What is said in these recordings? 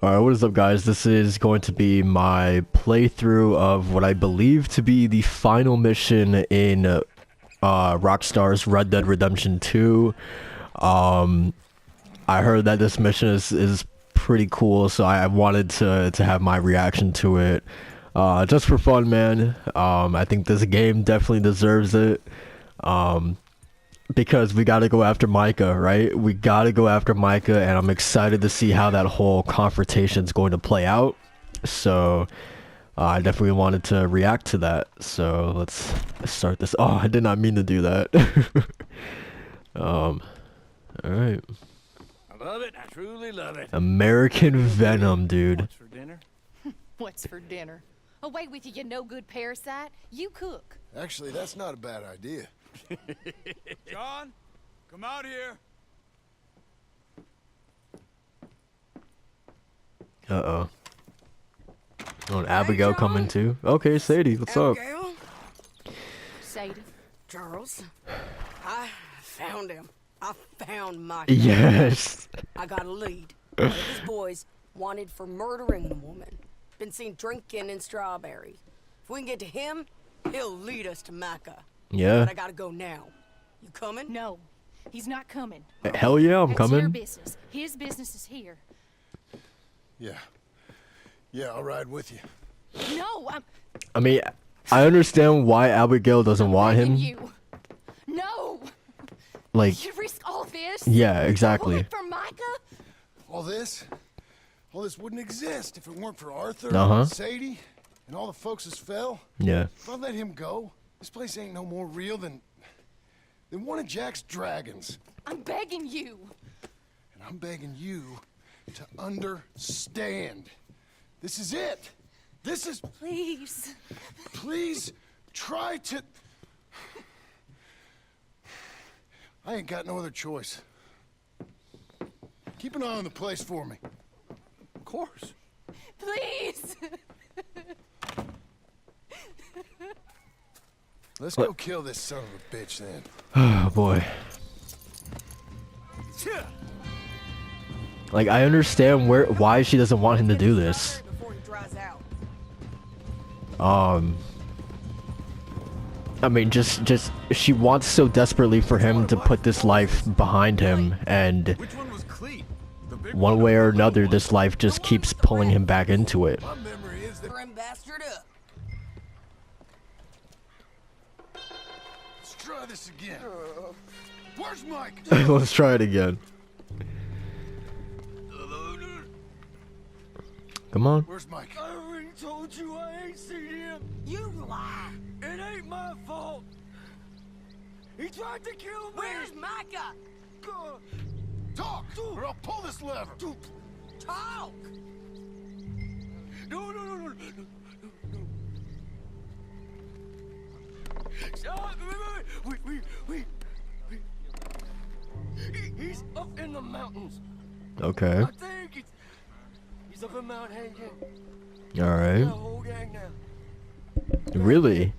Alright, what is up guys? This is going to be my playthrough of what I believe to be the final mission in Rockstar's Red Dead Redemption 2. I heard that this mission is pretty cool, so I wanted to have my reaction to it. Just for fun, man. I think this game definitely deserves it. Because we gotta go after Micah, right? We gotta go after Micah, and I'm excited to see how that whole confrontation is going to play out. So I definitely wanted to react to that. So let's start this. Oh, I did not mean to do that. All right. I love it. I truly love it. American Venom, dude. What's for dinner? What's for dinner? Away with you, you no good parasite. You cook. Actually, that's not a bad idea. John, come out here. Uh-oh. Oh, and Abigail coming too. Okay, Sadie, what's up? Sadie. Charles, I found him. I found Mike. Yes. I got a lead. One of his boys wanted for murdering the woman. Been seen drinking in Strawberry. If we can get to him, he'll lead us to Micah. Yeah. But I gotta go now. You coming? No, he's not coming. Hell yeah, I'm That's coming. your business. His business is here. Yeah. Yeah, I'll ride with you. No, I mean, I understand why Abigail doesn't want begging him. you. No. Like, You risk all this? yeah, exactly. Only for Micah? All this wouldn't exist if it weren't for Arthur, Uh-huh. Sadie, and all the folks that fell. Yeah. If I let him go, this place ain't no more real than one of Jack's dragons. I'm begging you. And I'm begging you to understand. This is it. This is... Please. Please try to... I ain't got no other choice. Keep an eye on the place for me. Of course. Please. Let's go kill this son of a bitch then. Oh boy. Like, I understand why she doesn't want him to do this. Before he dries out. I mean, just she wants so desperately for him to put this life behind him, and Which one was clean? The big one way or another, this life just keeps pulling him back into it. My memory is that... Grim bastard up. Let's try this again. Where's Mike? Let's try it again. Come on. Where's Mike? I already told you I ain't seen him. You lie. It ain't my fault. He tried to kill me. Where's Micah? Talk, or I'll pull this lever. Talk. No. Stop. Wait. He's up in the mountains. Okay. I think he's up in Mount Hagen. All The right. whole gang now. Really?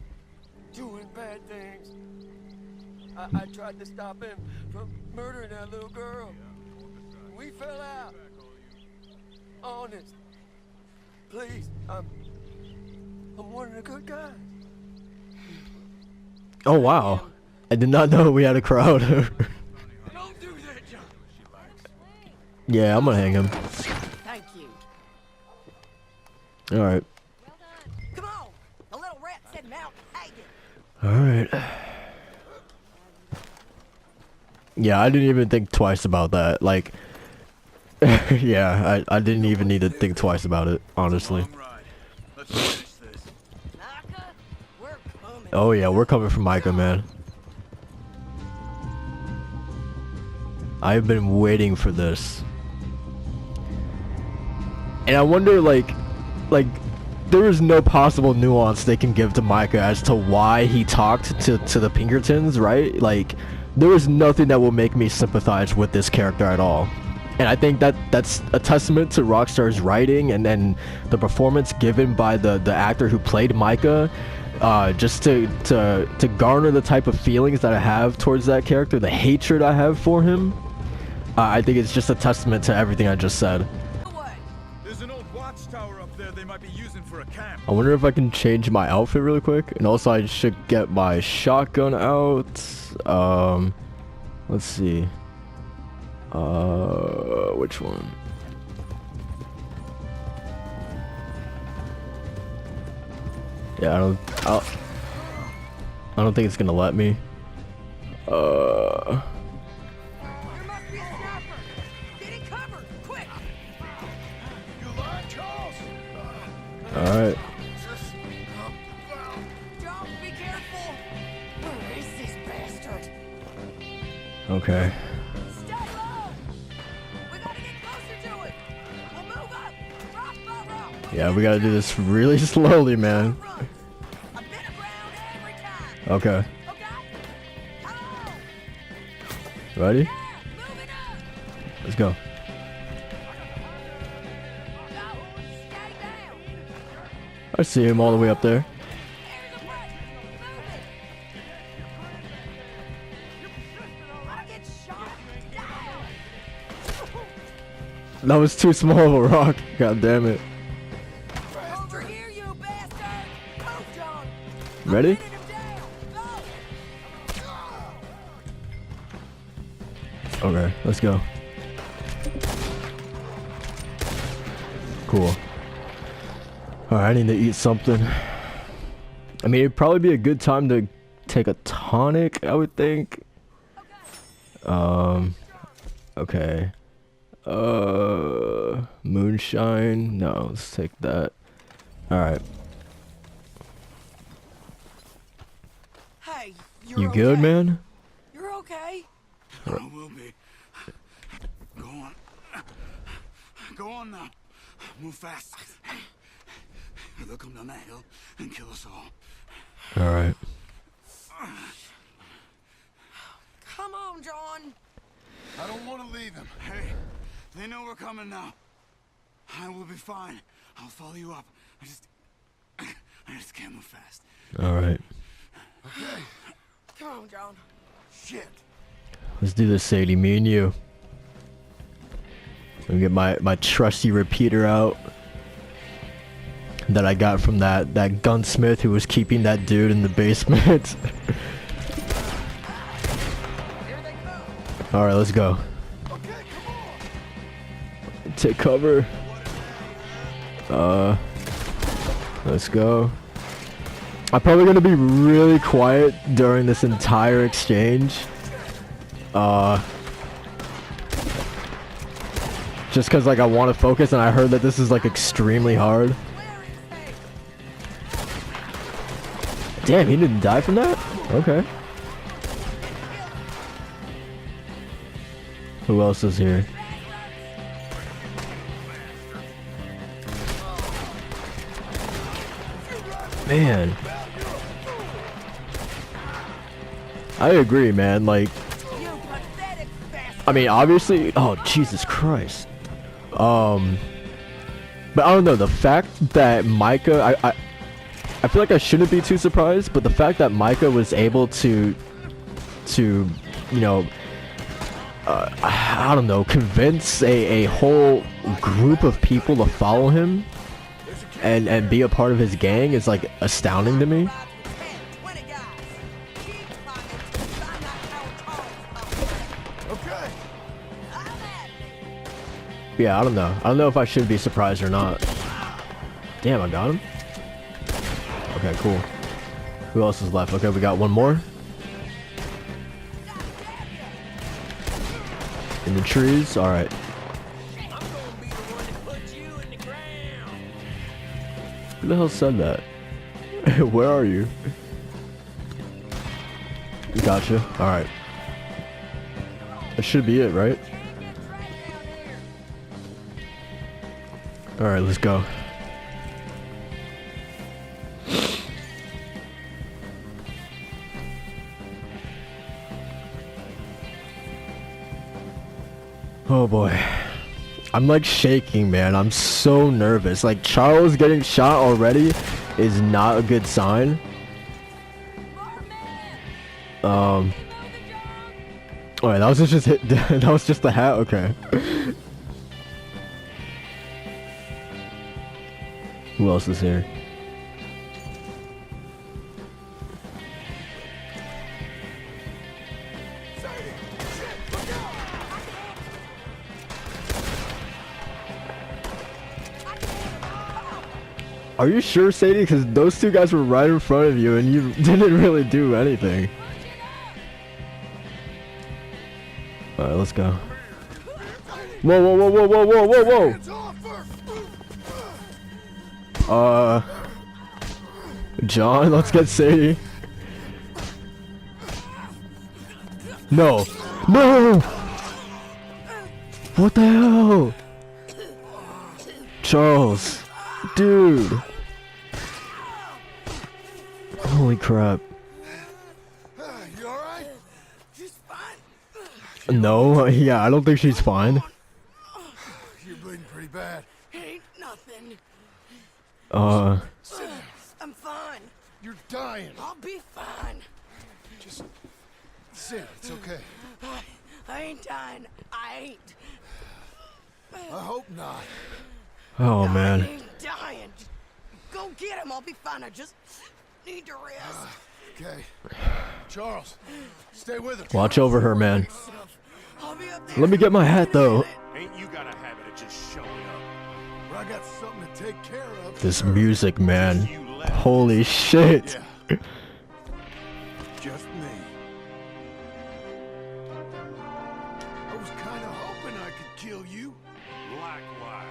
Doing bad things. I tried to stop him from murdering that little girl. We fell out. Honest. Please, I'm one of the good guys. Oh wow. I did not know we had a crowd. Don't do that, John. Yeah, I'm gonna hang him. Thank you. All right. Come on. The little rat said Mount Hagen. All right. Yeah, I didn't even think twice about that. Like, yeah, I didn't even need to think twice about it, honestly. Long ride. Let's finish this. Micah, we're coming. Oh yeah, we're coming for Micah, man. I've been waiting for this. And I wonder, like, there is no possible nuance they can give to Micah as to why he talked to the Pinkertons, right? Like, there is nothing that will make me sympathize with this character at all. And I think that's a testament to Rockstar's writing and then the performance given by the actor who played Micah, just to garner the type of feelings that I have towards that character, the hatred I have for him. I think it's just a testament to everything I just said. Away. This tower up there they might be using for a camp. I wonder if I can change my outfit really quick. And also I should get my shotgun out. Let's see. Which one? Yeah, I don't think it's gonna let me. There must be a sniper. Get in cover, quick. You lying, Charles? Alright. John, be careful. Where is this bastard? Okay. Stay low. We gotta get closer to it. We'll move up. Rock by rock. Yeah, we gotta do this really slowly, man. Run. A bit of ground every time. Okay. Okay? Come on. Ready? Yeah, move it up. Let's go. No, stay down. I see him all the way up there. There's a break. Move it. I'll get shot down. That was too small of a rock. God damn it. Over here, you bastard. Move, John. Ready? Pinning him down. Go. Okay, let's go. Cool. Alright, I need to eat something. I mean, it'd probably be a good time to take a tonic, I would think. Okay. Moonshine. No, let's take that. Alright. Hey, you're You good, okay. man? You're okay. I will be. Go on. Go on now. Move fast. They'll come down that hill and kill us all. Alright. Come on, John. I don't want to leave him. Hey, they know we're coming now. I will be fine. I'll follow you up. I just can't move fast. Alright. Okay. Come on, John. Shit. Let's do this, Sadie. Me and you. Let me get my trusty repeater out. That I got from that gunsmith who was keeping that dude in the basement. Here they come. Alright, let's go. Okay, come on. Take cover. Let's go. I'm probably gonna be really quiet during this entire exchange. Just cause like I want to focus, and I heard that this is like extremely hard. Where is he? Damn, he didn't die from that? Okay. Who else is here? Man. I agree, man. Like, You pathetic bastard. I mean, obviously, oh, Jesus Christ. But I don't know, the fact that Micah, I feel like I shouldn't be too surprised, but the fact that Micah was able to, you know, I don't know, convince a whole group of people to follow him and be a part of his gang is like astounding to me. 20 guys. Keep pockets. I'm not how tall. Okay. I'm at it. Yeah, I don't know. I don't know if I should be surprised or not. Damn, I got him. Okay, cool. Who else is left? Okay, we got one more. In the trees? Alright. I'm gonna be the one that put you in the ground. Who the hell said that? Where are you? Gotcha. Alright. That should be it, right? Alright, let's go. Oh boy. I'm like shaking, man. I'm so nervous. Like, Charles getting shot already is not a good sign. Alright, that was just hit. That was just the hat. Okay. Who else is here? Are you sure, Sadie? Because those two guys were right in front of you and you didn't really do anything. Alright, let's go. Whoa, whoa, whoa, whoa, whoa, whoa, whoa, whoa! John, let's get Sadie. No! No! What the hell? Charles. Dude. Holy crap. You alright? She's fine. No, yeah, I don't think she's fine. You're bleeding pretty bad. Ain't nothing. Uh, I'm fine. You're dying. I'll be fine. Just sit. It's okay. I ain't dying. I ain't. I hope not. oh I man. ain't dying. Just go get him. I'll be fine. I just need to rest. Okay. Charles, stay with her. Watch over her, man. I'll be up there. Let me get my hat though. Ain't you got a habit of just showing up? But I got something to take care of. This music, man. Holy shit. Yeah. Just me. I was kind of hoping I could kill you. Likewise.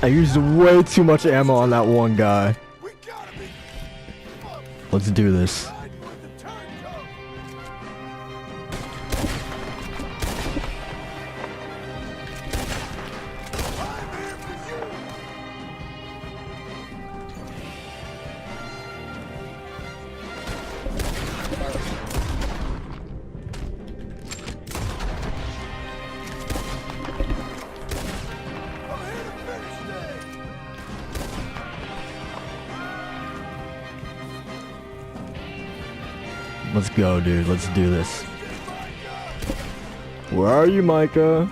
I used way too much ammo on that one guy. We gotta be. Let's do this. Ride with the turncoat. I'm here for you. I'm here to finish things. Let's go, dude. Let's do this. Where are you, Micah?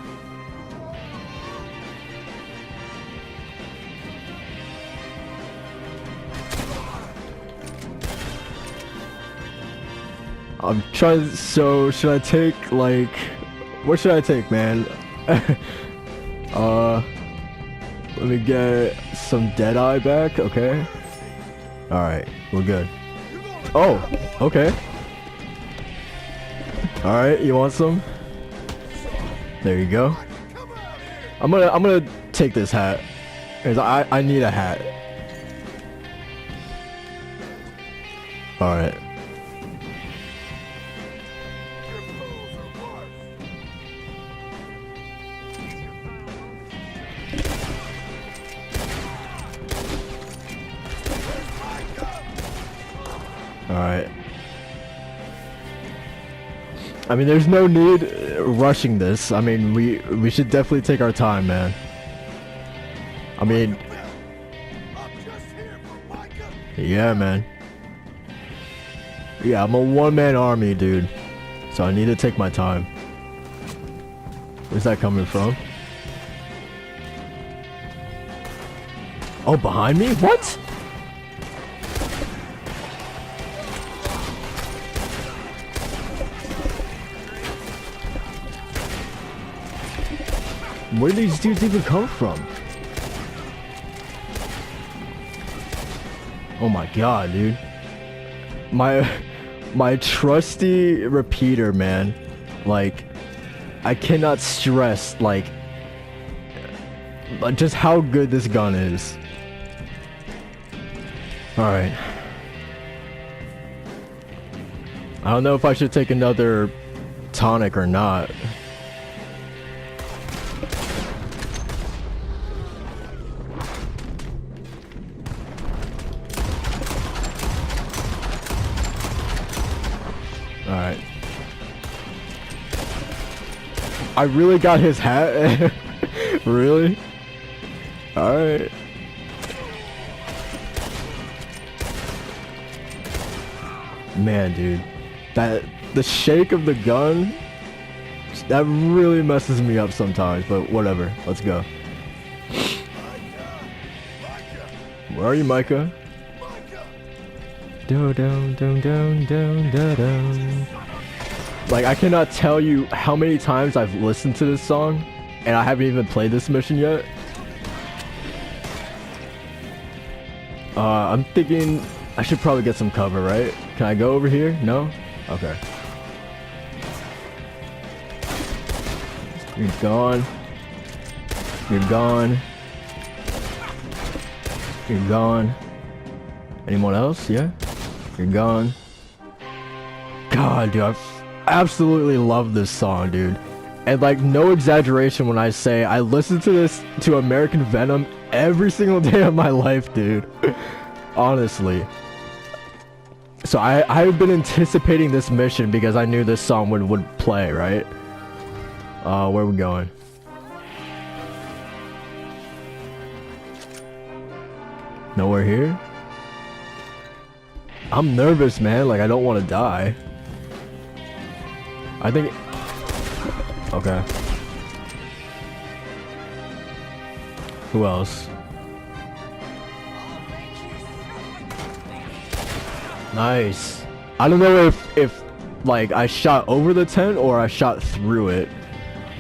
I'm trying. So, should I take, like, what should I take, man? Let me get some Deadeye back, okay? Alright, we're good. Oh, okay. Alright, you want some? There you go. I'm gonna take this hat. 'Cause I need a hat. Alright. Alright. I mean, there's no need rushing this. I mean, we should definitely take our time, man. I mean, I'm just here for Micah. yeah, man. Yeah, I'm a one-man army, dude. So I need to take my time. Where's that coming from? Oh, behind me? What? Where do these dudes even come from? Oh my god, dude. My trusty repeater, man. Like, I cannot stress, like just how good this gun is. Alright. I don't know if I should take another tonic or not. Alright. I really got his hat? Really? Alright. Man, dude. That the shake of the gun, that really messes me up sometimes, but whatever. Let's go. Where are you, Micah? Do down down down down down down. Like, I cannot tell you how many times I've listened to this song, and I haven't even played this mission yet. I'm thinking I should probably get some cover, right? Can I go over here? No? Okay. You're gone. You're gone. You're gone. Anyone else? Yeah? You're gone. God, dude, I absolutely love this song, dude. And like, no exaggeration when I say I listen to this, to American Venom, every single day of my life, dude. Honestly. So I've been anticipating this mission because I knew this song would play, right? Where are we going? Nowhere here? I'm nervous, man. Like, I don't want to die. I think... Okay. Who else? Nice. I don't know if like I shot over the tent or I shot through it.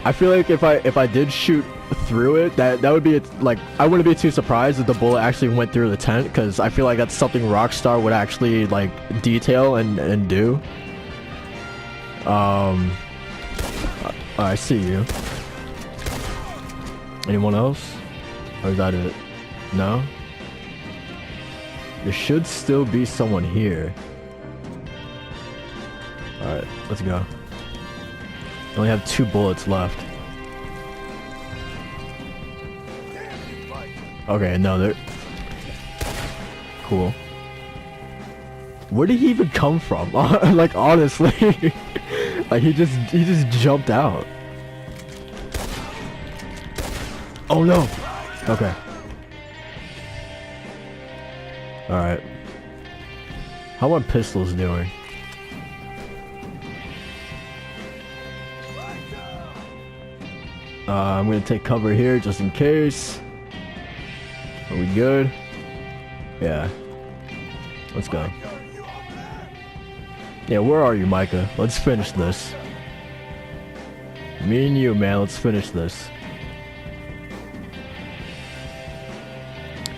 I feel like if I did shoot through it, that would be like, I wouldn't be too surprised if the bullet actually went through the tent, because I feel like that's something Rockstar would actually like detail and do. I see you. Anyone else? Or is that it? No? There should still be someone here. Alright, let's go. I only have 2 bullets left. Okay, no, they're... Cool. Where did he even come from? Like, honestly. Like, he just jumped out. Oh no! Okay. Alright. How are pistols doing? I'm gonna take cover here just in case. Are we good? Yeah. Let's go. Yeah, where are you, Micah? Let's finish this. Me and you, man, let's finish this.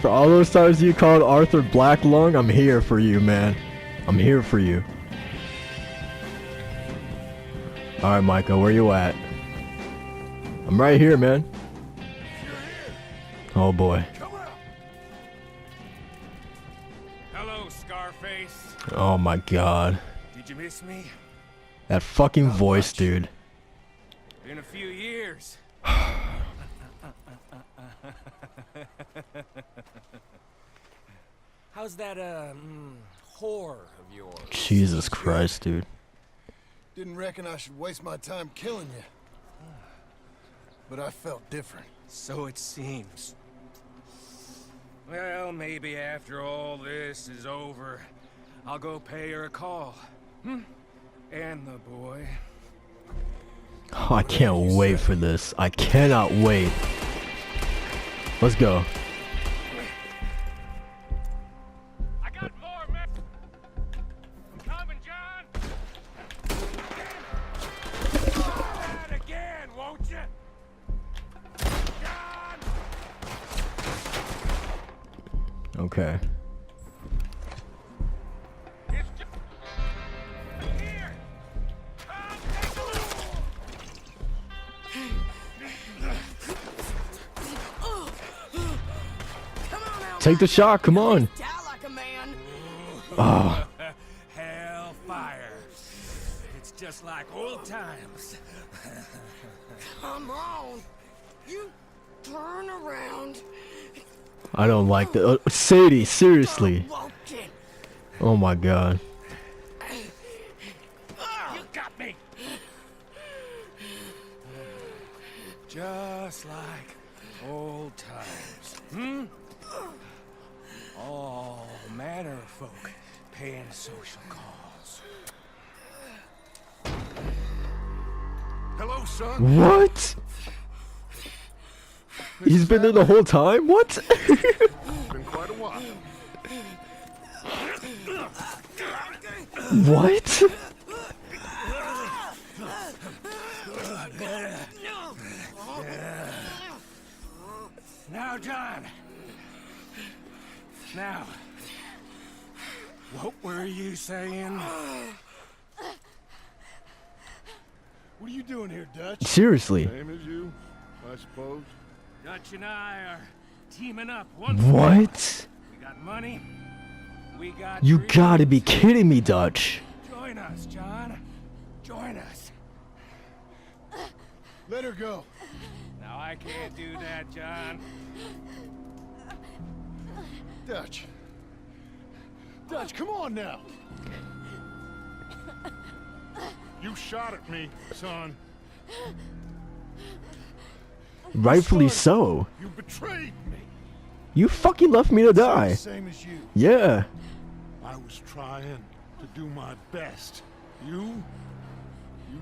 For all those times you called Arthur Black Lung, I'm here for you, man. I'm here for you. Alright, Micah, where you at? I'm right here, man. Oh boy. Hello, Scarface. Oh my god. Did you miss me? That fucking voice, dude. Been a few years. How's that, whore of yours? Jesus Christ, dude. Didn't reckon I should waste my time killing you. But I felt different. So it seems. Well, maybe after all this is over, I'll go pay her a call. And the boy. Oh, I can't wait for this. I cannot wait. Let's go. I got more, man. I'm coming, John. That again, won't you? John! Okay. It's just here. Come Take the shot, come on. Die like a man. Oh. Hellfire. It's just like old times. Come on. You turn around. I don't like that. Sadie, seriously. Walking. Oh my god. You got me. Just like old times. All manner of folk paying social calls. Hello, son. What? He's been there the whole time? What? Been quite a while. What? Now, John. Now. What were you saying? What are you doing here, Dutch? Seriously. Same as you, I suppose. Dutch and I are teaming up once more. What? We got money. We got You dreams. gotta be kidding me, Dutch. Join us, John. Join us. Let her go. Now I can't do that, John. Dutch. Dutch, come on now. You shot at me, son. Rightfully Son, so. You betrayed me. You fucking left me to die. Same as you. Yeah. I was trying to do my best. You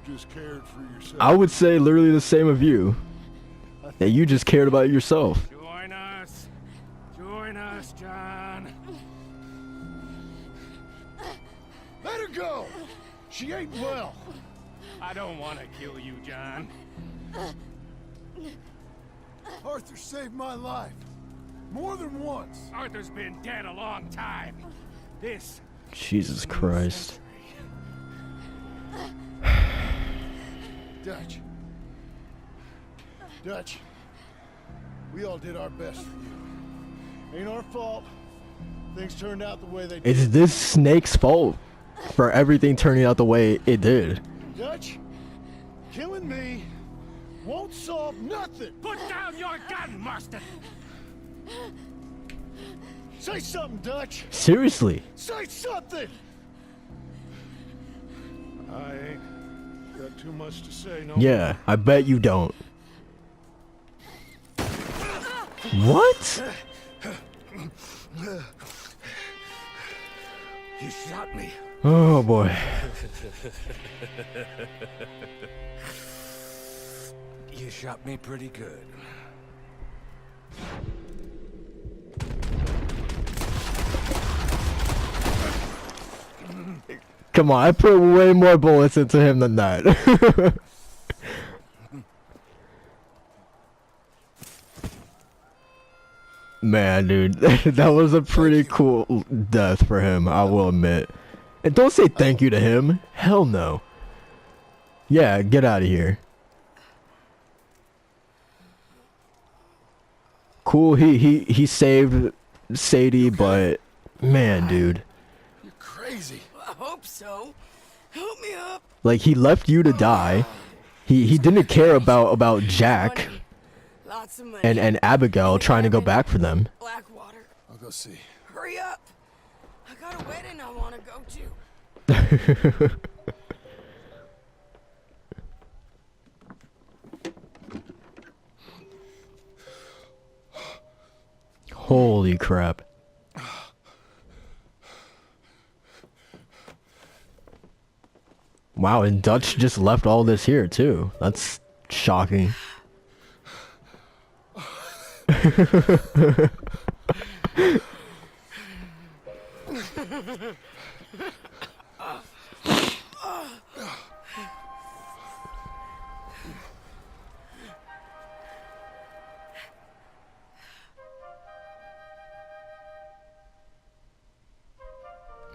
just cared for yourself. I would say literally the same of you. That you just cared about yourself. Join us. Join us, John. Let her go. She ain't well. I don't want to kill you, John. Arthur saved my life. More than once. Arthur's been dead a long time. This Jesus Christ. Dutch. Dutch. We all did our best for you. Ain't our fault. Things turned out the way they did. It's this snake's fault for everything turning out the way it did. Dutch, killing me won't solve nothing. Put down your gun, Marston. Say something, Dutch. Seriously. Say something. I ain't got too much to say, no. Yeah, I bet you don't. What? You shot me. Oh boy. You shot me pretty good. Come on, I put way more bullets into him than that. Man, dude, that was a pretty cool death for him, I will admit. And don't say thank you to him. Hell no. Yeah, get out of here. Cool, he saved Sadie, but man, dude. You're crazy. I hope so. Help me up. Like, he left you to die. He didn't care about Jack Money. Lots of money. and Abigail trying to go back for them. Blackwater. I'll go see. Hurry up. I got a wedding I want to go to. Holy crap. Wow, and Dutch just left all this here too. That's shocking.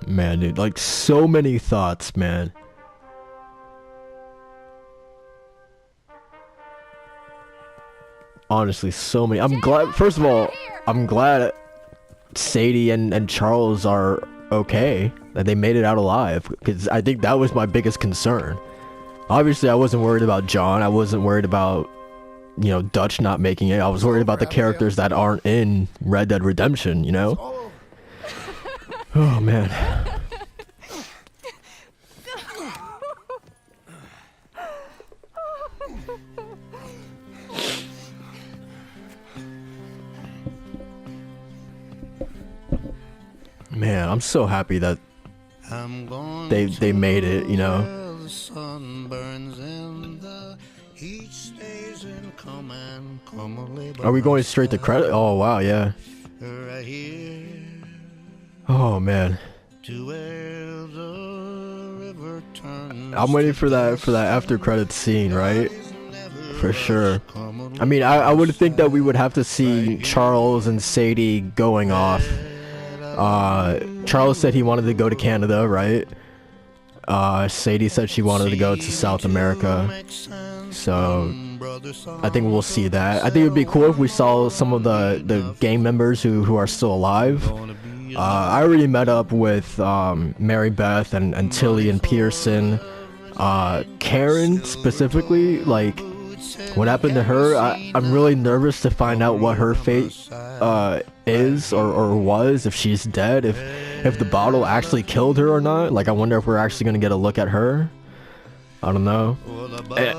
Man, dude, like so many thoughts, man. Honestly, so many. I'm glad, first of all, I'm glad Sadie and Charles are okay, that they made it out alive, because I think that was my biggest concern. Obviously, I wasn't worried about John, I wasn't worried about, you know, Dutch not making it. I was worried about the characters that aren't in Red Dead Redemption, you know? Oh, Oh, man. Man, I'm so happy that I'm gonna they made it, you know. The sun burns and the heat stays in command. Come on, lay by Are we going my straight to side. credit? Oh wow, yeah. Right here Oh man, to where the river turns. I'm waiting for that after credits scene, right? For sure. I mean, I would think that we would have to see Charles and Sadie going off. Charles said he wanted to go to Canada, right? Sadie said she wanted to go to South America. So I think we'll see that. I think it would be cool if we saw some of the gang members who are still alive. I already met up with Mary Beth and Tilly and Pearson. Karen specifically, like, what happened to her? I'm really nervous to find out what her fate is or was, if she's dead, if the bottle actually killed her or not. Like, I wonder if we're actually gonna get a look at her. I don't know.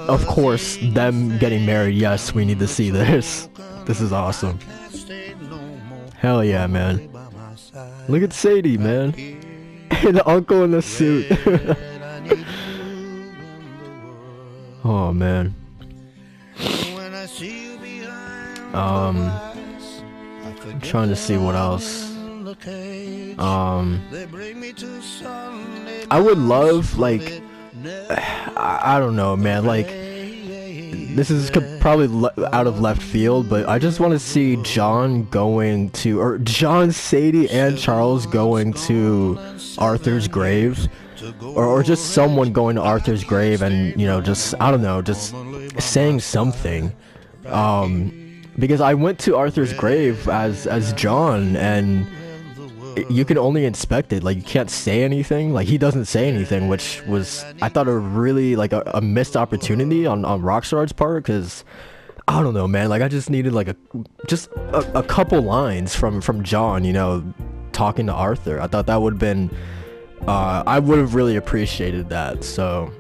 Of course, them getting married, yes, we need to see this. This is awesome. Hell yeah, man. Look at Sadie, man. The uncle in the suit. Oh man. I'm trying to see what else. I would love, like, I don't know, man, like, this is probably out of left field, but I just want to see John going to, or John, Sadie, and Charles going to Arthur's grave, or just someone going to Arthur's grave and, you know, just, I don't know, just saying something. Because I went to Arthur's grave as John, and you can only inspect it. Like, you can't say anything. Like, he doesn't say anything, which was, I thought, a really, like, a missed opportunity on Rockstar's part, because I don't know, man, like, I just needed, like, a couple lines from John, you know, talking to Arthur. I thought that would have been, I would have really appreciated that. So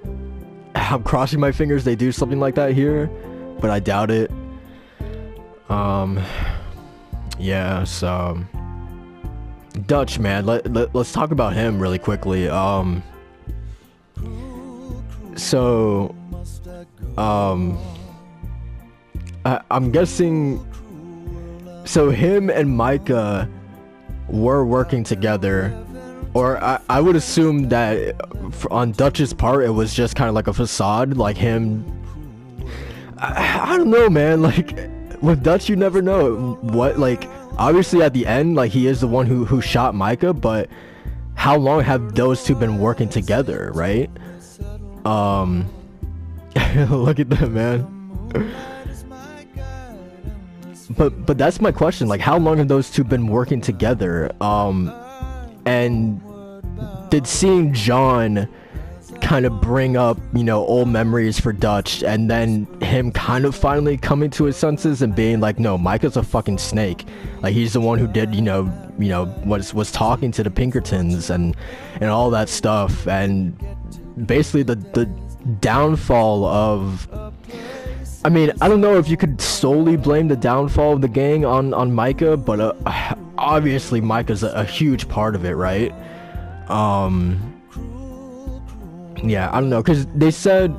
I'm crossing my fingers they do something like that here, but I doubt it. Yeah, so Dutch, man, let's talk about him really quickly. I'm guessing, so him and Micah were working together, or I would assume that on Dutch's part it was just kind of like a facade, like him, I don't know, man, like, with Dutch, you never know what, like, obviously at the end, like, he is the one who shot Micah, but how long have those two been working together, right? Look at them, man. But that's my question, like, how long have those two been working together? And did seeing John kind of bring up, you know, old memories for Dutch, and then him kind of finally coming to his senses and being like, no, Micah's a fucking snake. Like, he's the one who did, you know, was talking to the Pinkertons and all that stuff, and basically the downfall of, I mean, I don't know if you could solely blame the downfall of the gang on Micah, but obviously Micah's a huge part of it, right? Yeah, I don't know, because they said,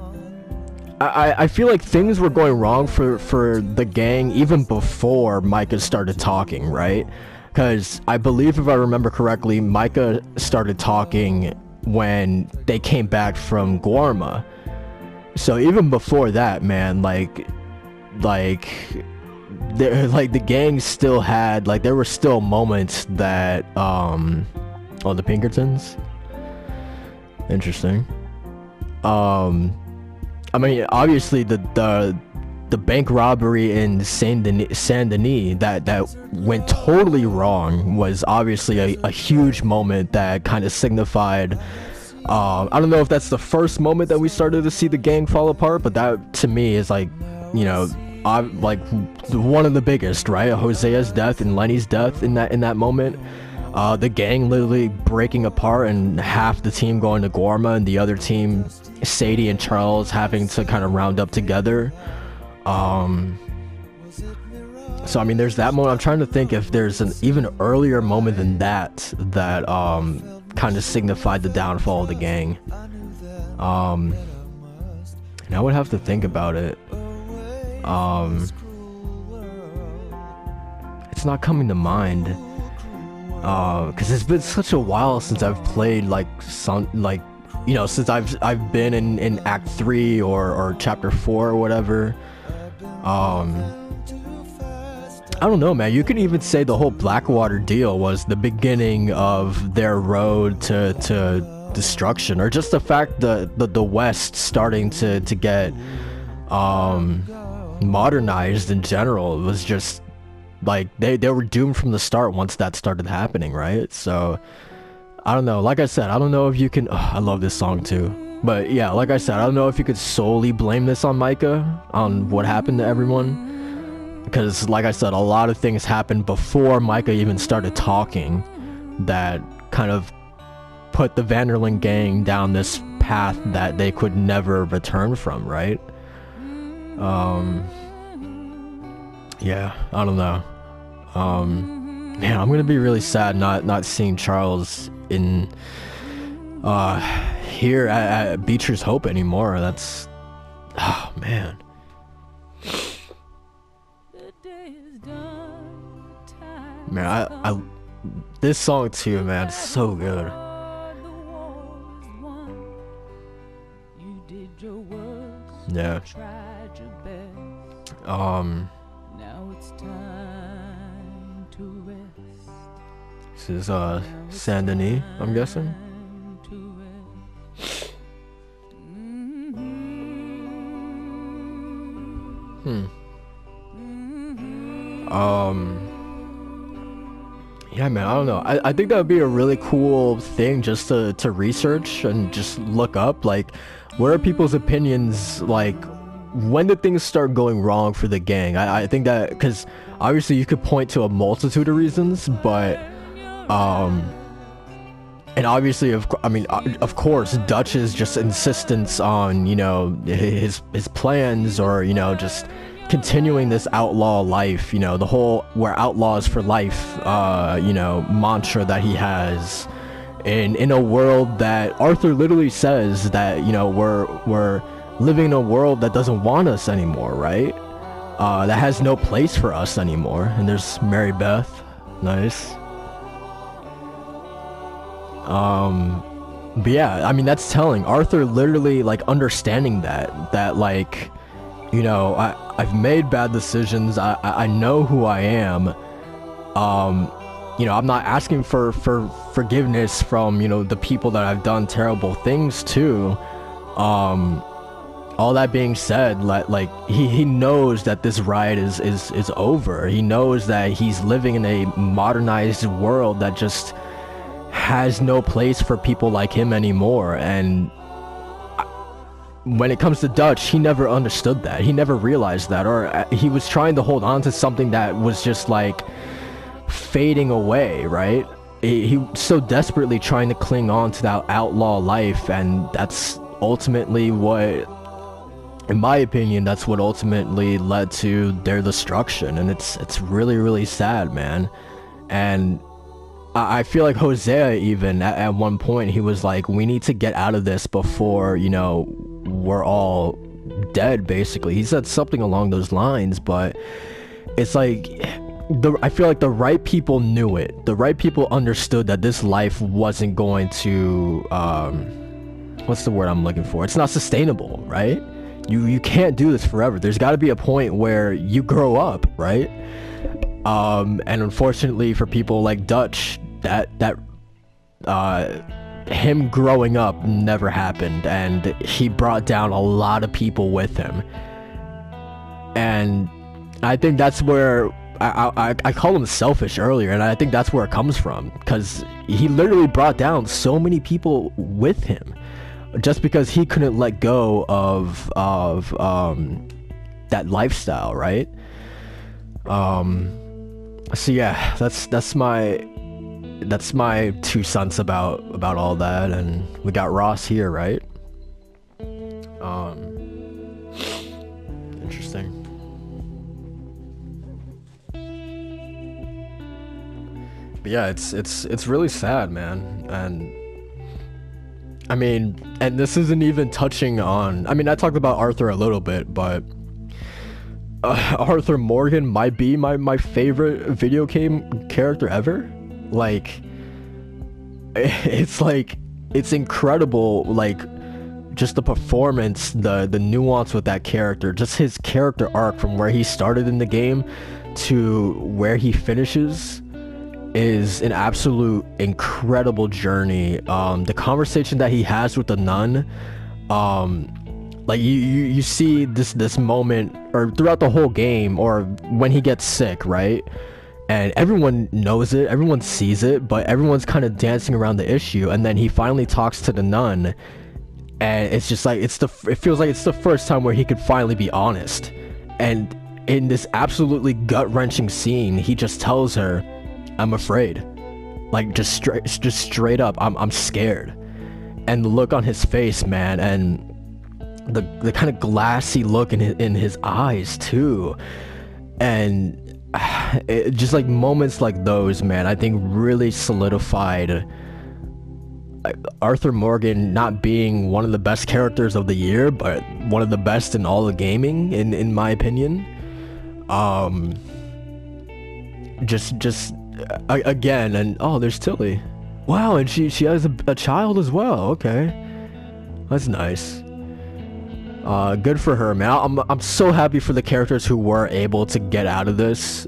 I feel like things were going wrong for the gang even before Micah started talking, right? Because I believe, if I remember correctly, Micah started talking when they came back from Guarma. So even before that, man, like the gang still had, like, there were still moments that, oh, the Pinkertons? Interesting. I mean, obviously the bank robbery in Saint Denis that went totally wrong was obviously a huge moment that kind of signified, I don't know if that's the first moment that we started to see the gang fall apart, but that to me is, like, you know, like one of the biggest, right? Hosea's death and Lenny's death in that moment. The gang literally breaking apart and half the team going to Guarma and the other team, Sadie and Charles, having to kind of round up together. So I mean, there's that moment. I'm trying to think if there's an even earlier moment than that kind of signified the downfall of the gang. And I would have to think about it. It's not coming to mind, because it's been such a while since I've played like some, like, you know, since I've been in Act 3 or Chapter 4 or whatever. I don't know, man. You could even say the whole Blackwater deal was the beginning of their road to destruction, or just the fact that the West starting to get modernized in general. It was just like they were doomed from the start once that started happening, right? So I don't know. Like I said, I don't know if you can. I love this song too. But yeah, like I said, I don't know if you could solely blame this on Micah, on what happened to everyone. Because, like I said, a lot of things happened before Micah even started talking that kind of put the Vanderlyn gang down this path that they could never return from, right? Yeah, I don't know. Man, I'm gonna be really sad not seeing Charles in here at Beecher's Hope anymore. That's, oh man. Man, I this song too, man, it's so good. Yeah. This is Saint Denis, I'm guessing. Yeah, man, I don't know. I think that would be a really cool thing just to research and just look up, like, what are people's opinions, like, when did things start going wrong for the gang? I think that, because obviously you could point to a multitude of reasons, but and obviously, of course, Dutch's just insistence on, you know, his plans, or, you know, just continuing this outlaw life, you know, the whole "we're outlaws for life" you know, mantra that he has in a world that Arthur literally says that, you know, we're living in a world that doesn't want us anymore, right? That has no place for us anymore. And there's Mary Beth. Nice. But yeah, I mean, that's telling. Arthur literally, like, understanding that like, you know, I've made bad decisions. I know who I am. You know, I'm not asking for forgiveness from, you know, the people that I've done terrible things to. All that being said, like he knows that this ride is over. He knows that he's living in a modernized world that just has no place for people like him anymore. And when it comes to Dutch, he never understood that. He never realized that, or he was trying to hold on to something that was just like fading away, right? He was so desperately trying to cling on to that outlaw life, and that's ultimately what, in my opinion, that's what ultimately led to their destruction. And it's really, really sad, man. And I feel like Hosea, even at one point, he was like, we need to get out of this before, you know, we're all dead, basically. He said something along those lines, but it's like, I feel like the right people knew it. The right people understood that this life wasn't going to, what's the word I'm looking for? It's not sustainable, right? You can't do this forever. There's got to be a point where you grow up, right? And unfortunately for people like Dutch, that him growing up never happened, and he brought down a lot of people with him. And I think that's where I called him selfish earlier, and I think that's where it comes from, because he literally brought down so many people with him just because he couldn't let go of that lifestyle, right? So yeah, that's my 2 cents about all that. And we got Ross here, right? Interesting. But yeah, it's really sad, man. And I mean, and this isn't even touching on, I mean, I talked about Arthur a little bit, but Arthur Morgan might be my favorite video game character ever. Like, it's incredible, like, just the performance, the nuance with that character, just his character arc from where he started in the game to where he finishes is an absolute incredible journey. The conversation that he has with the nun, like you see this moment, or throughout the whole game, or when he gets sick, right? And everyone knows it, everyone sees it, but everyone's kind of dancing around the issue, and then he finally talks to the nun, and it's just like, it feels like it's the first time where he could finally be honest. And in this absolutely gut-wrenching scene, he just tells her, I'm afraid. Like, just straight up, I'm scared. And the look on his face, man, and the kind of glassy look in his eyes too, and just like moments like those, man, I think really solidified Arthur Morgan not being one of the best characters of the year, but one of the best in all of gaming, in my opinion. Again, and oh, there's Tilly. Wow, and she has a child as well. Okay, that's nice. Good for her, man. I'm so happy for the characters who were able to get out of this,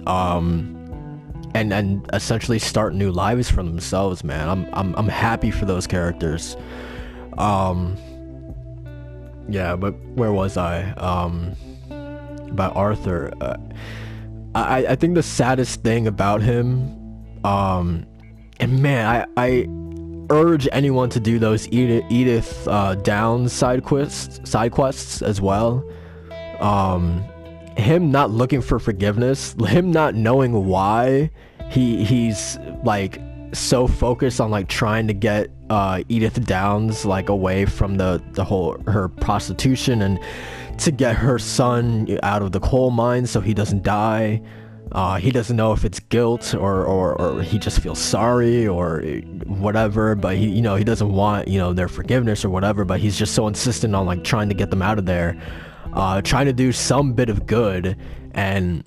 and essentially start new lives for themselves, man. I'm happy for those characters. Yeah, but where was I? About Arthur. I think the saddest thing about him, and man, I urge anyone to do those Edith Downs side quests as well. Him not looking for forgiveness, him not knowing why he's like so focused on like trying to get Edith Downs like away from the whole her prostitution, and to get her son out of the coal mine so he doesn't die. He doesn't know if it's guilt or he just feels sorry or whatever, but he doesn't want, their forgiveness or whatever, but he's just so insistent on like trying to get them out of there, trying to do some bit of good. And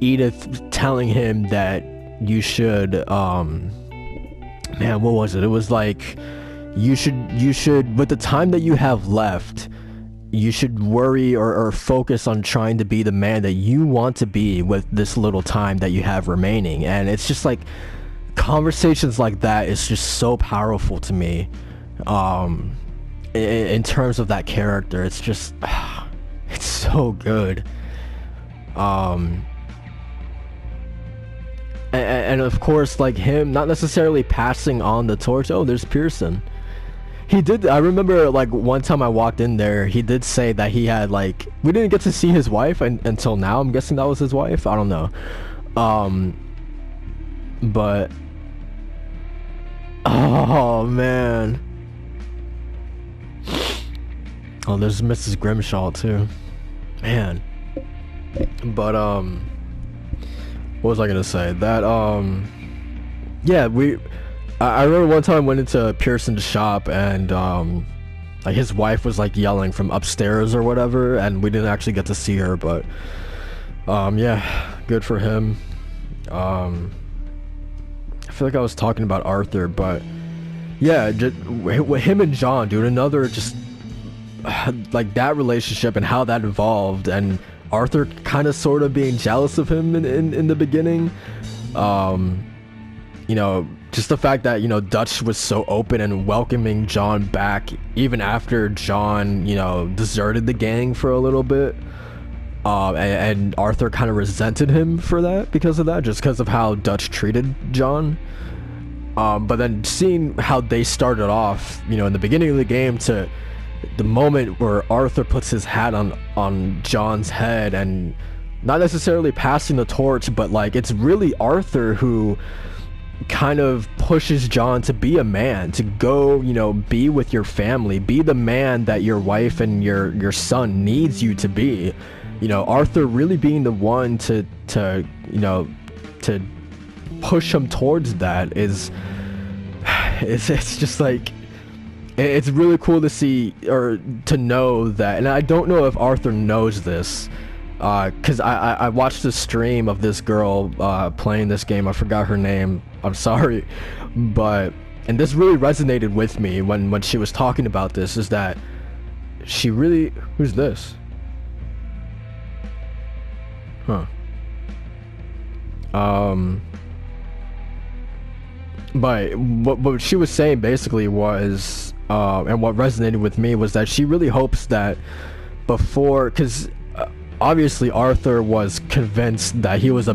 Edith telling him that you should, man, what was it? It was like, you should, with the time that you have left, you should worry or focus on trying to be the man that you want to be with this little time that you have remaining. And it's just like, conversations like that is just so powerful to me, in terms of that character. It's just, it's so good. And of course, like, him not necessarily passing on the torch. Oh, there's Pearson. He did, I remember, like, one time I walked in there, he did say that he had, like, we didn't get to see his wife until now. I'm guessing that was his wife. I don't know. But, oh, man. Oh, there's Mrs. Grimshaw, too. Man. But, what was I gonna say? That, yeah, I remember one time I went into Pearson's shop, and like, his wife was like yelling from upstairs or whatever, and we didn't actually get to see her, but yeah, good for him. I feel like I was talking about Arthur, but yeah, just him and John, dude, another just like that relationship and how that evolved, and Arthur kind of sort of being jealous of him in the beginning. Just the fact that, Dutch was so open and welcoming John back even after John, deserted the gang for a little bit. And Arthur kind of resented him for that, because of that, just because of how Dutch treated John. But then seeing how they started off, in the beginning of the game, to the moment where Arthur puts his hat on John's head, and not necessarily passing the torch, but like, it's really Arthur who kind of pushes John to be a man, to go, be with your family, be the man that your wife and your son needs you to be. Arthur really being the one to push him towards that it's just like, it's really cool to see or to know that, and I don't know if Arthur knows this, because I watched a stream of this girl playing this game. I forgot her name. I'm sorry, but and this really resonated with me when she was talking about this. Is that she really? Who's this? Huh. But what she was saying basically was, and what resonated with me was that she really hopes that before, because obviously Arthur was convinced that he was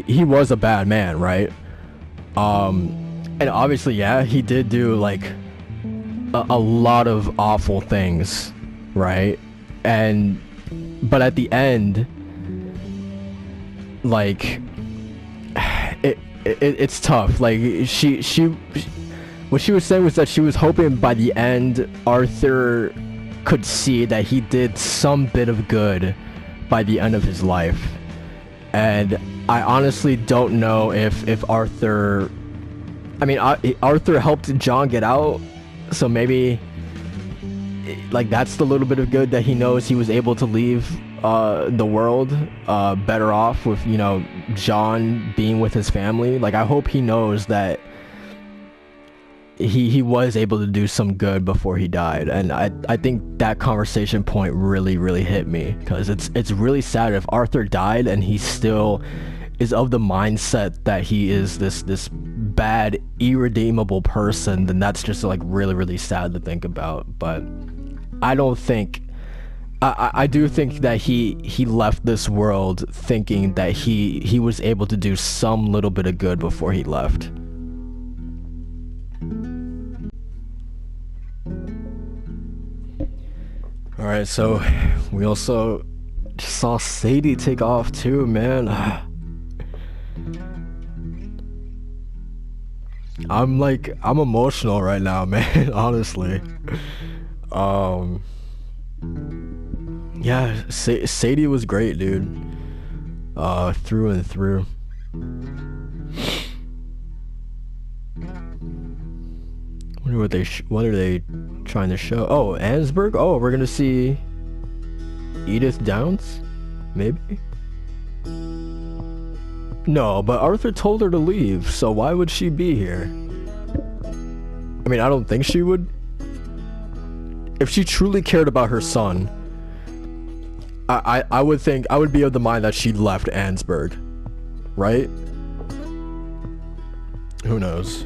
he was a bad man, right? And obviously, yeah, he did do like a lot of awful things, right? But at the end, like, it's tough. Like, what she was saying was that she was hoping by the end Arthur could see that he did some bit of good by the end of his life. And I honestly don't know if Arthur, I mean, Arthur helped John get out, so maybe like that's the little bit of good that he knows. He was able to leave the world better off with, you know, John being with his family. Like, I hope he knows that he was able to do some good before he died. And I think that conversation point really hit me, because it's really sad if Arthur died and he still is of the mindset that he is this bad, irredeemable person. Then that's just like really sad to think about. But I don't think, I do think that he left this world thinking that he was able to do some little bit of good before he left. Alright, so we also saw Sadie take off too, man. I'm emotional right now, man, honestly. Yeah, Sadie was great, dude. Through and through. Wonder what are they trying to show? Oh, Ansberg? Oh, we're gonna see Edith Downs? Maybe? No, but Arthur told her to leave, so why would she be here? I mean, I don't think she would. If she truly cared about her son, I would think, I would be of the mind that she left Ansberg, right? Who knows?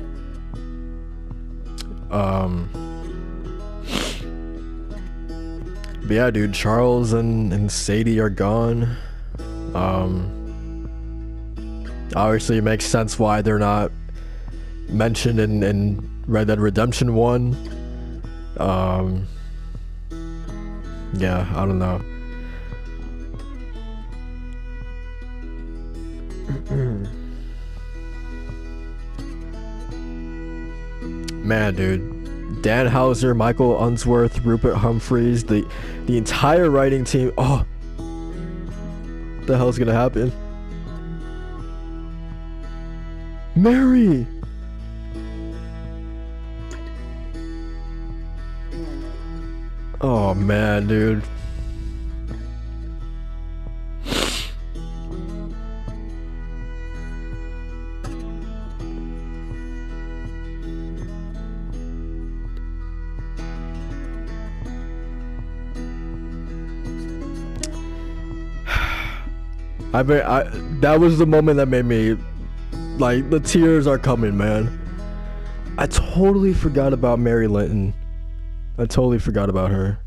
But yeah, dude, Charles and Sadie are gone. Obviously it makes sense why they're not mentioned in Red Dead Redemption 1. Yeah, I don't know. Man, dude, Dan Houser, Michael Unsworth, Rupert Humphreys, the entire writing team. Oh, what the hell's gonna happen? Mary! Oh man, dude. That was the moment that made me, like, the tears are coming, man. I totally forgot about Mary Linton. I totally forgot about her.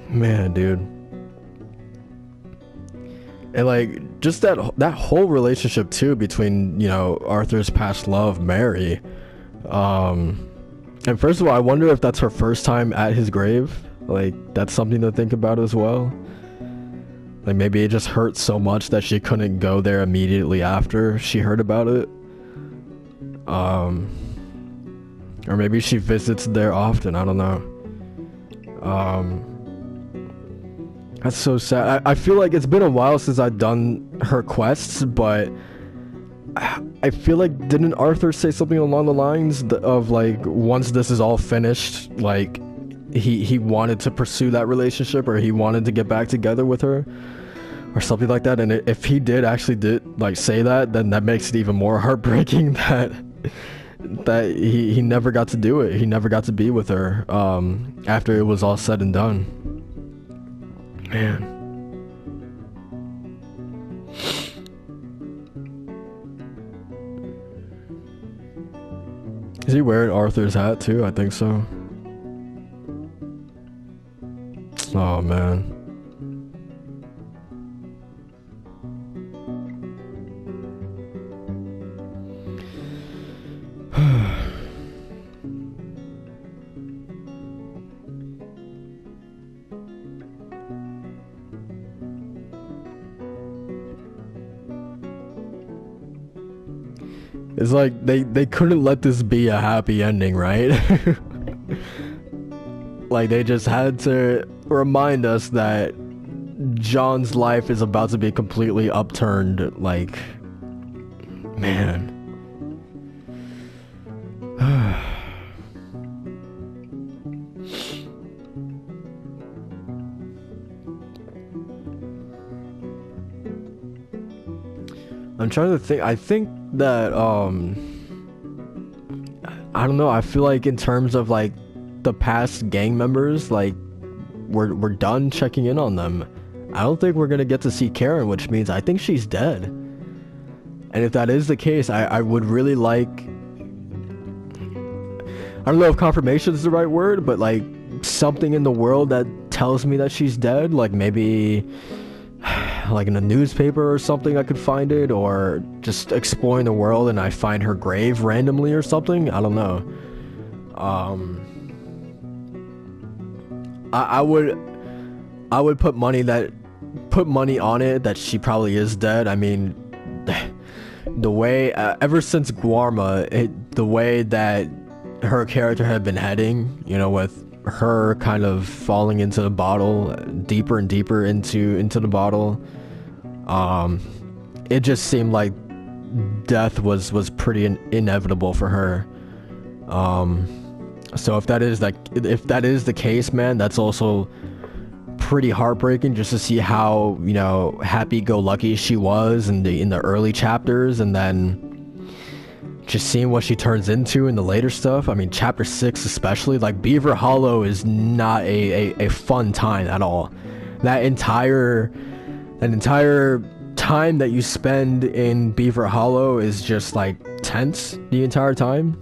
Man, dude. And like, just that whole relationship too between, you know, Arthur's past love, Mary. And first of all, I wonder if that's her first time at his grave. Like, that's something to think about as well. Like, maybe it just hurt so much that she couldn't go there immediately after she heard about it. Or maybe she visits there often, I don't know. That's so sad. I feel like it's been a while since I've done her quests, but I feel like, didn't Arthur say something along the lines of like, once this is all finished, like he wanted to pursue that relationship, or he wanted to get back together with her, or something like that. And if he did like say that, then that makes it even more heartbreaking that he never got to do it. He never got to be with her after it was all said and done. Man. Is he wearing Arthur's hat too? I think so. Oh man. It's like they couldn't let this be a happy ending, right? Like they just had to remind us that John's life is about to be completely upturned. Like, man. I'm trying to think. I think that I don't know. I feel like in terms of like the past gang members, like we're done checking in on them. I don't think we're gonna get to see Karen, which means I think she's dead. And if that is the case, I would really like, I don't know if confirmation is the right word, but like something in the world that tells me that she's dead. Like maybe like in a newspaper or something I could find it, or just exploring the world and I find her grave randomly or something. I don't know. I would put money on it that she probably is dead. I mean, the way ever since Guarma, the way that her character had been heading, you know, with her kind of falling into the bottle, deeper and deeper into the bottle, it just seemed like death was pretty inevitable for her. So if that is the case, man, that's also pretty heartbreaking, just to see how, you know, happy-go-lucky she was in the early chapters, and then just seeing what she turns into in the later stuff. I mean, chapter 6 especially, like Beaver Hollow is not a fun time at all. That entire time that you spend in Beaver Hollow is just like tense the entire time,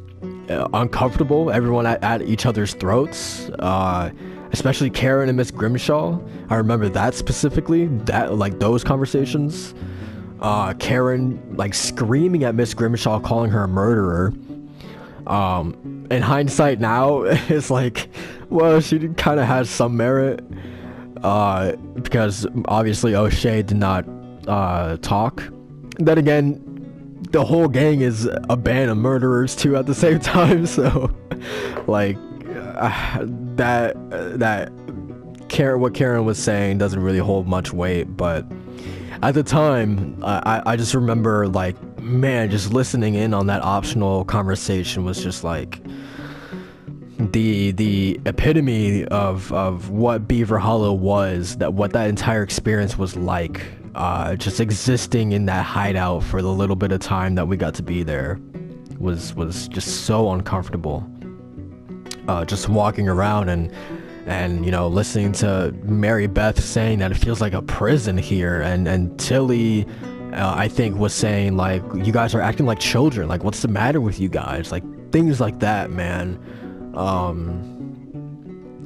uncomfortable, everyone at each other's throats, especially Karen and Miss Grimshaw. I remember that specifically, that like those conversations. Karen like screaming at Miss Grimshaw, calling her a murderer. In hindsight now, it's like, well, she kind of has some merit, because obviously O'Shea did not talk. Then again, the whole gang is a band of murderers too at the same time, so like what Karen was saying doesn't really hold much weight. But at the time, I just remember, like, man, just listening in on that optional conversation was just like the epitome of what Beaver Hollow was, what that entire experience was like, just existing in that hideout for the little bit of time that we got to be there was just so uncomfortable. Just walking around and you know, listening to Mary Beth saying that it feels like a prison here, and Tilly, I think, was saying like, you guys are acting like children, like what's the matter with you guys, like things like that, man.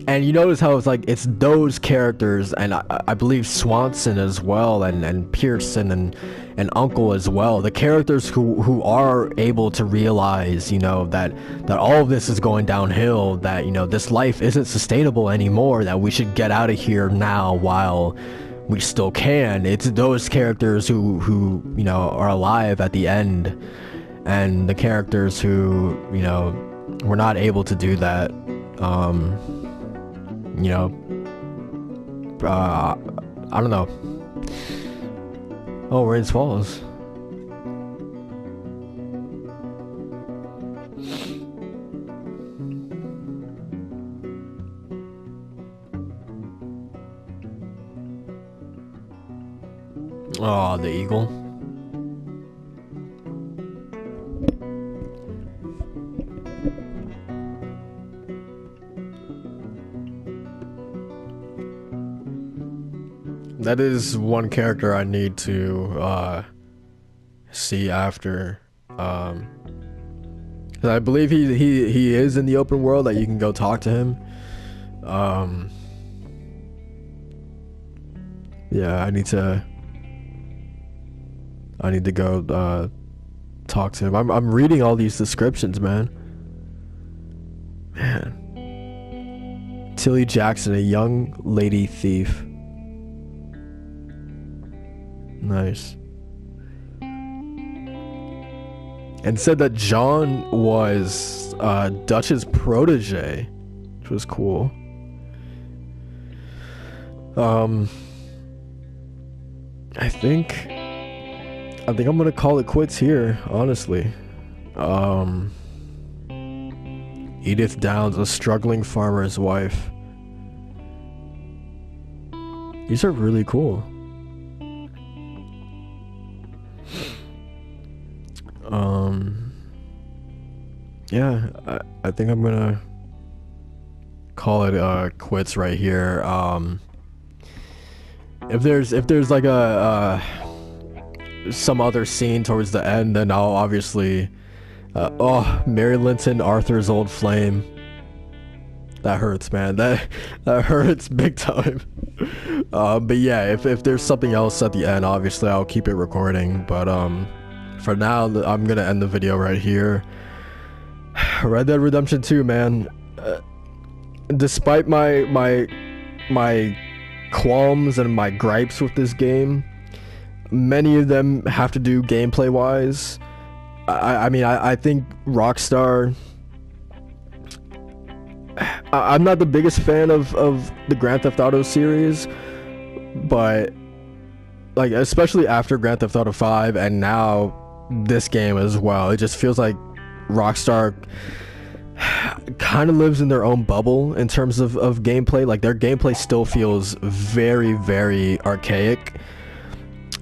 And you notice how it's like, it's those characters, and I believe Swanson as well, and Pearson and Uncle as well, the characters who are able to realize, you know, that all of this is going downhill, that, you know, this life isn't sustainable anymore, that we should get out of here now while we still can. It's those characters who you know, are alive at the end, and the characters who, you know, were not able to do that. You know, I don't know. Oh, Rains Falls. Oh, the eagle. That is one character I need to see after. 'Cause I believe he is in the open world, that you can go talk to him. Yeah, I need to go talk to him. I'm reading all these descriptions, man. Tilly Jackson, a young lady thief. Nice. And said that John was Dutch's protege, which was cool. I think I'm gonna call it quits here, honestly. Edith Downs, a struggling farmer's wife. These are really cool. Yeah, I think I'm gonna call it quits right here. If there's like a some other scene towards the end, then I'll obviously oh, Mary Linton, Arthur's old flame. That hurts, man. That hurts big time. But yeah, if there's something else at the end, obviously I'll keep it recording. But for now, I'm gonna end the video right here. Red Dead Redemption 2, man. Despite my qualms and my gripes with this game, many of them have to do gameplay wise. I mean, I think Rockstar, I'm not the biggest fan of the Grand Theft Auto series, but like, especially after Grand Theft Auto 5 and now this game as well, it just feels like Rockstar kind of lives in their own bubble in terms of gameplay. Like, their gameplay still feels very, very archaic.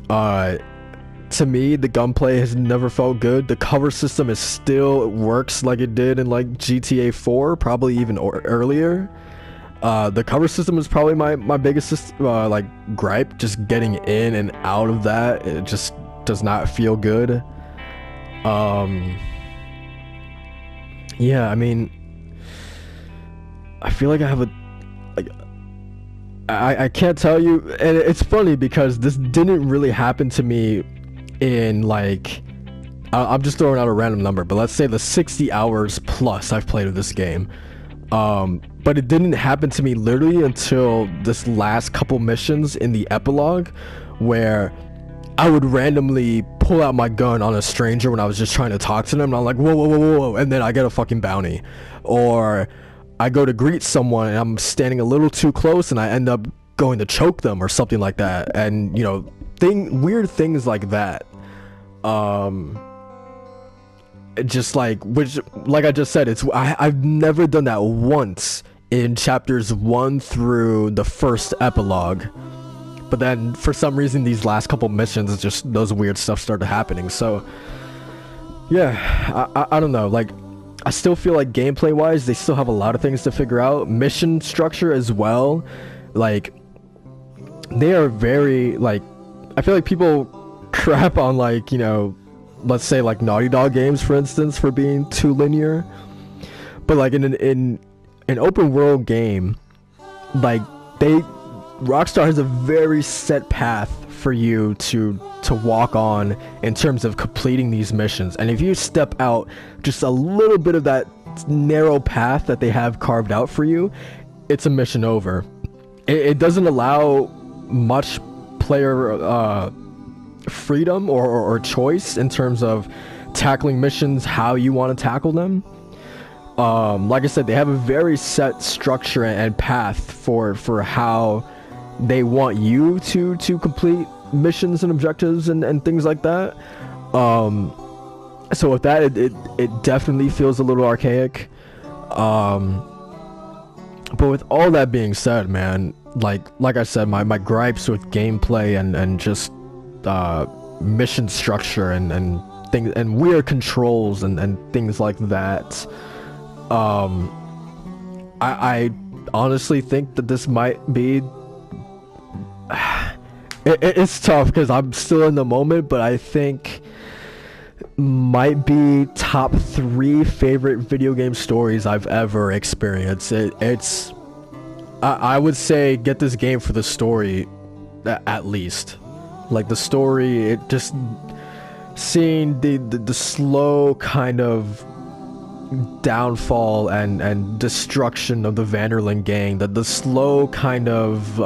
To me, the gunplay has never felt good. The cover system is still works like it did in like GTA 4, probably even earlier. The cover system is probably my biggest like gripe. Just getting in and out of that, it just does not feel good. Yeah, I mean, I feel like I have I can't tell you, and it's funny because this didn't really happen to me in like, I'm just throwing out a random number, but let's say the 60 hours plus I've played of this game. But it didn't happen to me literally until this last couple missions in the epilogue, where I would randomly pull out my gun on a stranger when I was just trying to talk to them, and I'm like, whoa, whoa, whoa, whoa, whoa, and then I get a fucking bounty. Or I go to greet someone and I'm standing a little too close and I end up going to choke them or something like that. And, you know, weird things like that. Just like, which, like I just said, I've never done that once in chapters 1 through the first epilogue. But then for some reason these last couple missions, it's just those weird stuff started happening. So yeah, I don't know, like, I still feel like gameplay wise they still have a lot of things to figure out. Mission structure as well, like, they are very, like, I feel like people crap on, like, you know, let's say like Naughty Dog games, for instance, for being too linear. But like in an open world game, like, Rockstar has a very set path for you to walk on in terms of completing these missions. And if you step out just a little bit of that narrow path that they have carved out for you, it's a mission over. It doesn't allow much player freedom or choice in terms of tackling missions how you want to tackle them. Like I said, they have a very set structure and path for how they want you to complete missions and objectives and things like that. So with that, it definitely feels a little archaic. But with all that being said, man, like I said, my gripes with gameplay and just mission structure and things and weird controls and things like that, I honestly think that this might be it's tough because I'm still in the moment, but I think might be top 3 favorite video game stories I've ever experienced. It's I would say get this game for the story, at least. Like the story, it just seeing the slow kind of downfall and destruction of the Vanderlyn gang, the slow kind of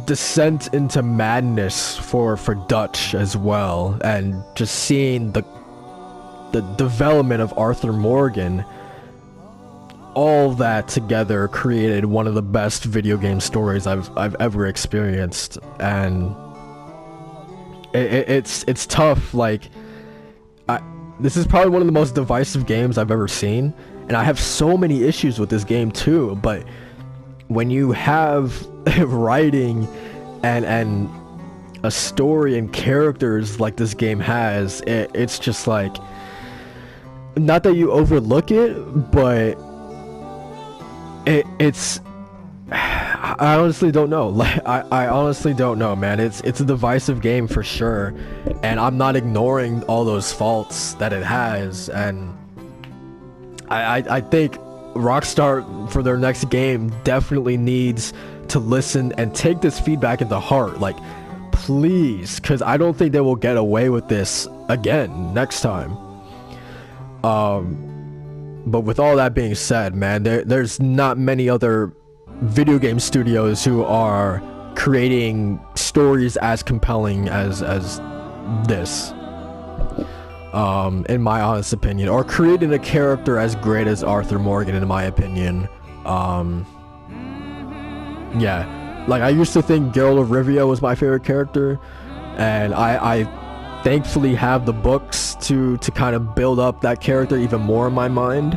descent into madness for Dutch as well, and just seeing the development of Arthur Morgan, all that together created one of the best video game stories I've ever experienced. And it's tough. Like, this is probably one of the most divisive games I've ever seen, and I have so many issues with this game too, but when you have writing and a story and characters like this game has, it's just like, not that you overlook it, but it's I honestly don't know. Like, I honestly don't know, man. It's a divisive game for sure, and I'm not ignoring all those faults that it has. And I think Rockstar, for their next game, definitely needs to listen and take this feedback into heart. Like, please, because I don't think they will get away with this again next time. But with all that being said, man, there's not many other video game studios who are creating stories as compelling as this, in my honest opinion, or creating a character as great as Arthur Morgan, in my opinion. Yeah, like, I used to think Geralt of Rivia was my favorite character, and I thankfully have the books to kind of build up that character even more in my mind.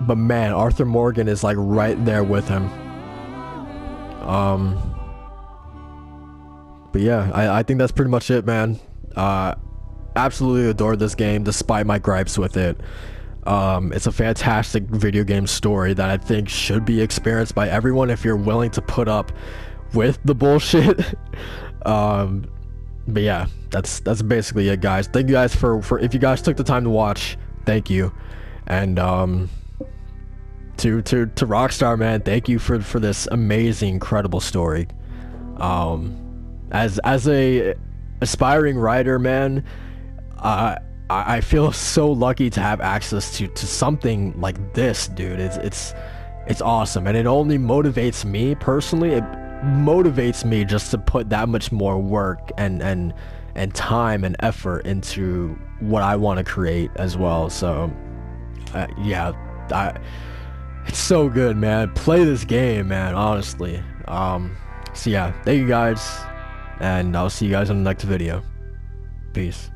But man, Arthur Morgan is like right there with him. But yeah, I think that's pretty much it, man. Absolutely adored this game despite my gripes with it. It's a fantastic video game story that I think should be experienced by everyone if you're willing to put up with the bullshit. But yeah, that's basically it, guys. Thank you guys for if you guys took the time to watch, thank you. And to Rockstar, man, thank you for this amazing, incredible story. As a aspiring writer, man, I feel so lucky to have access to something like this, dude. It's awesome, and it only motivates me personally. It motivates me just to put that much more work and time and effort into what I want to create as well. So yeah, it's so good, man. Play this game, man, honestly. So yeah, thank you guys, and I'll see you guys in the next video. Peace.